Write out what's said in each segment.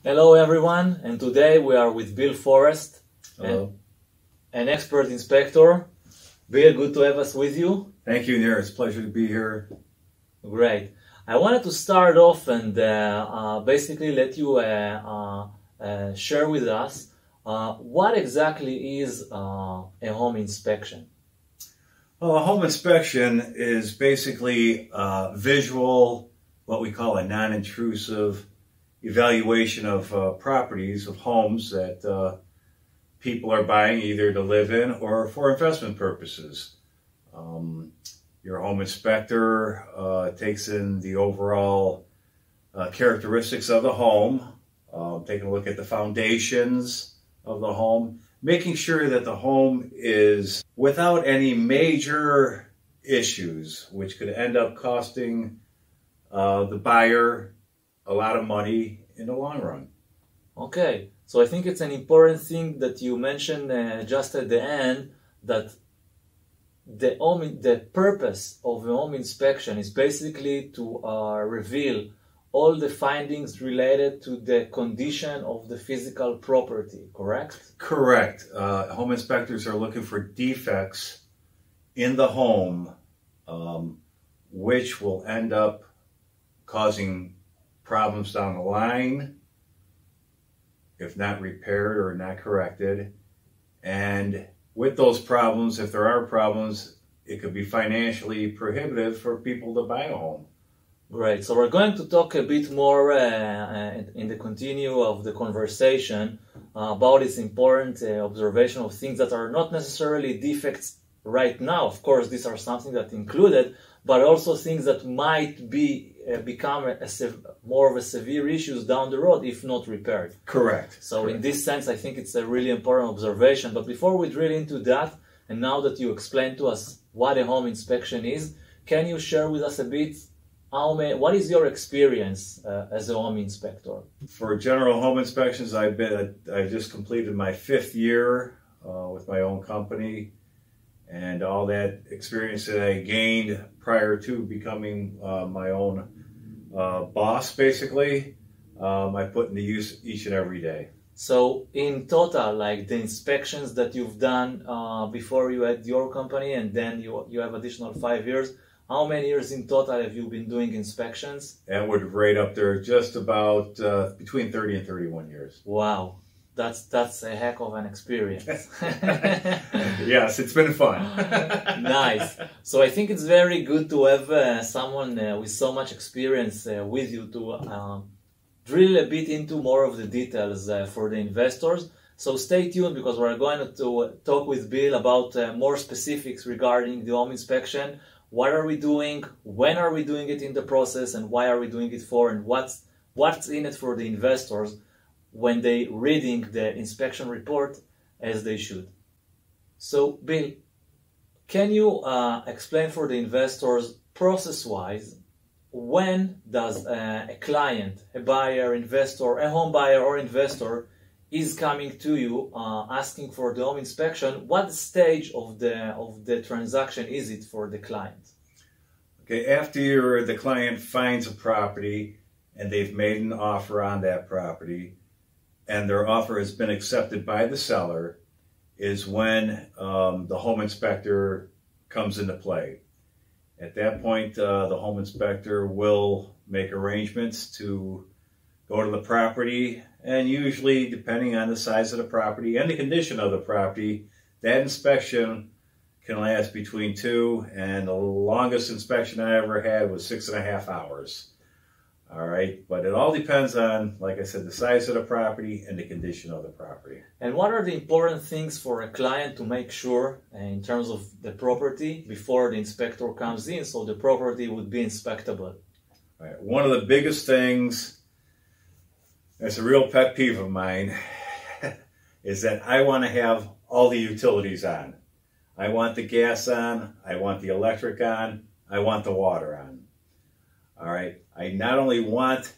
Hello everyone, and today we are with Bill Forrest, Hello. an expert inspector. Bill, good to have us with you. Thank you, Nir. It's a pleasure to be here. Great. I wanted to start off and basically let you share with us what exactly is a home inspection. Well, a home inspection is basically visual, what we call a non-intrusive evaluation of properties, of homes that people are buying either to live in or for investment purposes. Your home inspector takes in the overall characteristics of the home, taking a look at the foundations of the home, making sure that the home is without any major issues, which could end up costing the buyer a lot of money in the long run. Okay, so I think it's an important thing that you mentioned just at the end, that the purpose of a home inspection is basically to reveal all the findings related to the condition of the physical property, correct? Correct. Home inspectors are looking for defects in the home, which will end up causing problems down the line if not repaired or not corrected. And with those problems, if there are problems, it could be financially prohibitive for people to buy a home. Great. So we're going to talk a bit more in the continue of the conversation about this important observation of things that are not necessarily defects right now. Of course, these are something that included, but also things that might become more of a severe issues down the road if not repaired. Correct. So Correct. in this sense, I think it's a really important observation. But before we drill into that, and now that you explained to us what a home inspection is, can you share with us a bit what is your experience as a home inspector? For general home inspections, I just completed my 5th year with my own company, and all that experience that I gained prior to becoming my own boss, basically, I put into use each and every day. So in total, like the inspections that you've done before you had your company, and then you have additional 5 years, how many years in total have you been doing inspections? That would rate up there just about between 30 and 31 years. Wow, that's a heck of an experience. Yes, it's been fun. Nice. So I think it's very good to have someone with so much experience with you to drill a bit into more of the details for the investors. So stay tuned, because we're going to talk with Bill about more specifics regarding the home inspection. What are we doing? When are we doing it in the process? And why are we doing it for? And what's in it for the investors when they reading the inspection report as they should? So Bill, can you explain for the investors process-wise, when does a client, a buyer, investor, a home buyer or investor is coming to you asking for the home inspection? What stage of the transaction is it for the client? Okay, after the client finds a property and they've made an offer on that property and their offer has been accepted by the seller, is when the home inspector comes into play. At that point, the home inspector will make arrangements to go to the property, and usually, depending on the size of the property and the condition of the property, that inspection can last between 2, and the longest inspection I ever had was 6.5 hours. All right, but it all depends on, like I said, the size of the property and the condition of the property. And what are the important things for a client to make sure in terms of the property before the inspector comes in, so the property would be inspectable? All right, one of the biggest things, that's a real pet peeve of mine, is that I want to have all the utilities on. I want the gas on, I want the electric on, I want the water on. All right, I not only want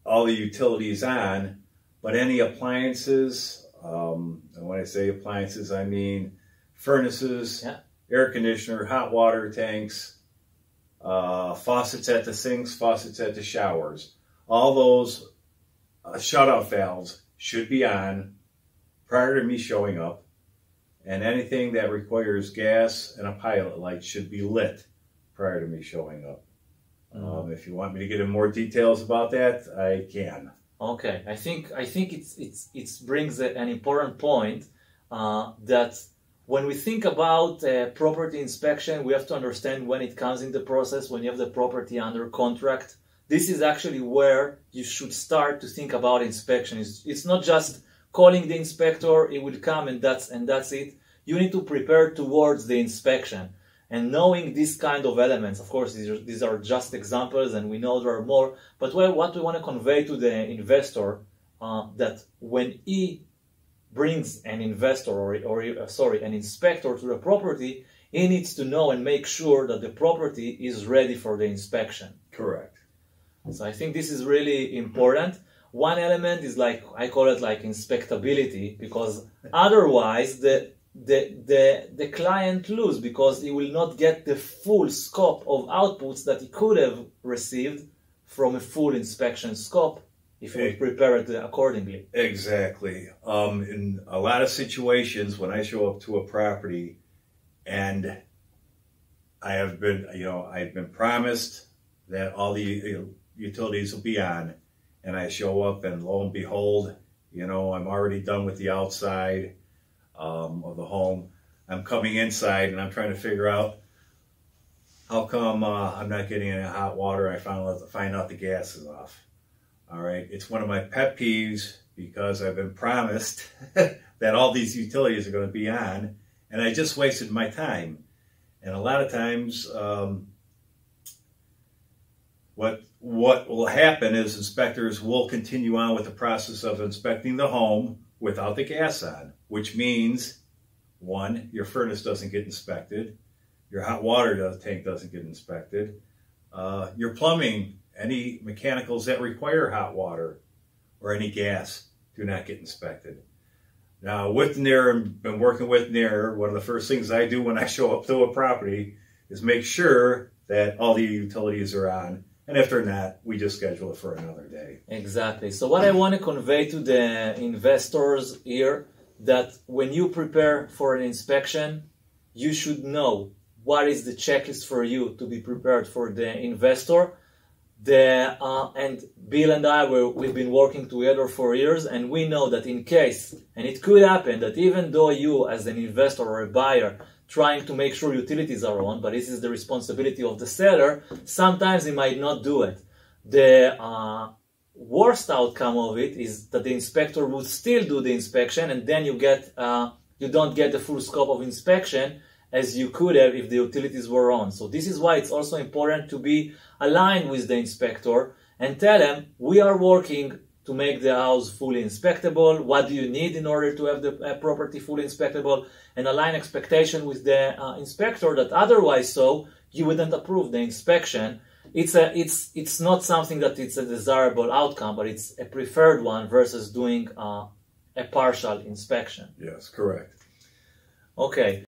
all the utilities on, but any appliances, and when I say appliances, I mean furnaces, air conditioner, hot water tanks, faucets at the sinks, faucets at the showers. All those shutoff valves should be on prior to me showing up, and anything that requires gas and a pilot light should be lit prior to me showing up. If you want me to get in more details about that, I can. Okay, I think it brings an important point that when we think about property inspection, we have to understand when it comes in the process, when you have the property under contract. This is actually where you should start to think about inspection. It's not just calling the inspector, it will come and that's it. You need to prepare towards the inspection. And knowing these kind of elements, of course, these are just examples and we know there are more, but what we want to convey to the investor, that when he brings an investor an inspector to the property, he needs to know and make sure that the property is ready for the inspection. Correct. So I think this is really important. One element is like, I call it like inspectability, because otherwise the client lose, because he will not get the full scope of outputs that he could have received from a full inspection scope if he would prepare it accordingly. Exactly. In a lot of situations when I show up to a property and I've been promised that all the utilities will be on, and I show up and lo and behold, I'm already done with the outside of the home. I'm coming inside and I'm trying to figure out how come I'm not getting any hot water. I find out the gas is off. All right, it's one of my pet peeves because I've been promised that all these utilities are going to be on, and I just wasted my time. And a lot of times, what will happen is inspectors will continue on with the process of inspecting the home without the gas on, which means, one, your furnace doesn't get inspected, your hot water tank doesn't get inspected, your plumbing, any mechanicals that require hot water or any gas do not get inspected. Now, with NAIR, I've been working with NAIR. One of the first things I do when I show up to a property is make sure that all the utilities are on. And if they're not, we just schedule it for another day. Exactly. So what I want to convey to the investors here, that when you prepare for an inspection, you should know what is the checklist for you to be prepared for the investor. And Bill and I, we've been working together for years, and we know that in case, and it could happen that even though you as an investor or a buyer trying to make sure utilities are on, but this is the responsibility of the seller, sometimes he might not do it. The worst outcome of it is that the inspector would still do the inspection, and then you don't get the full scope of inspection as you could have if the utilities were on. So this is why it's also important to be aligned with the inspector and tell them, we are working to make the house fully inspectable. What do you need in order to have the property fully inspectable? And align expectation with the inspector that otherwise you wouldn't approve the inspection. It's not something that it's a desirable outcome, but it's a preferred one versus doing a partial inspection. Yes, correct. Okay.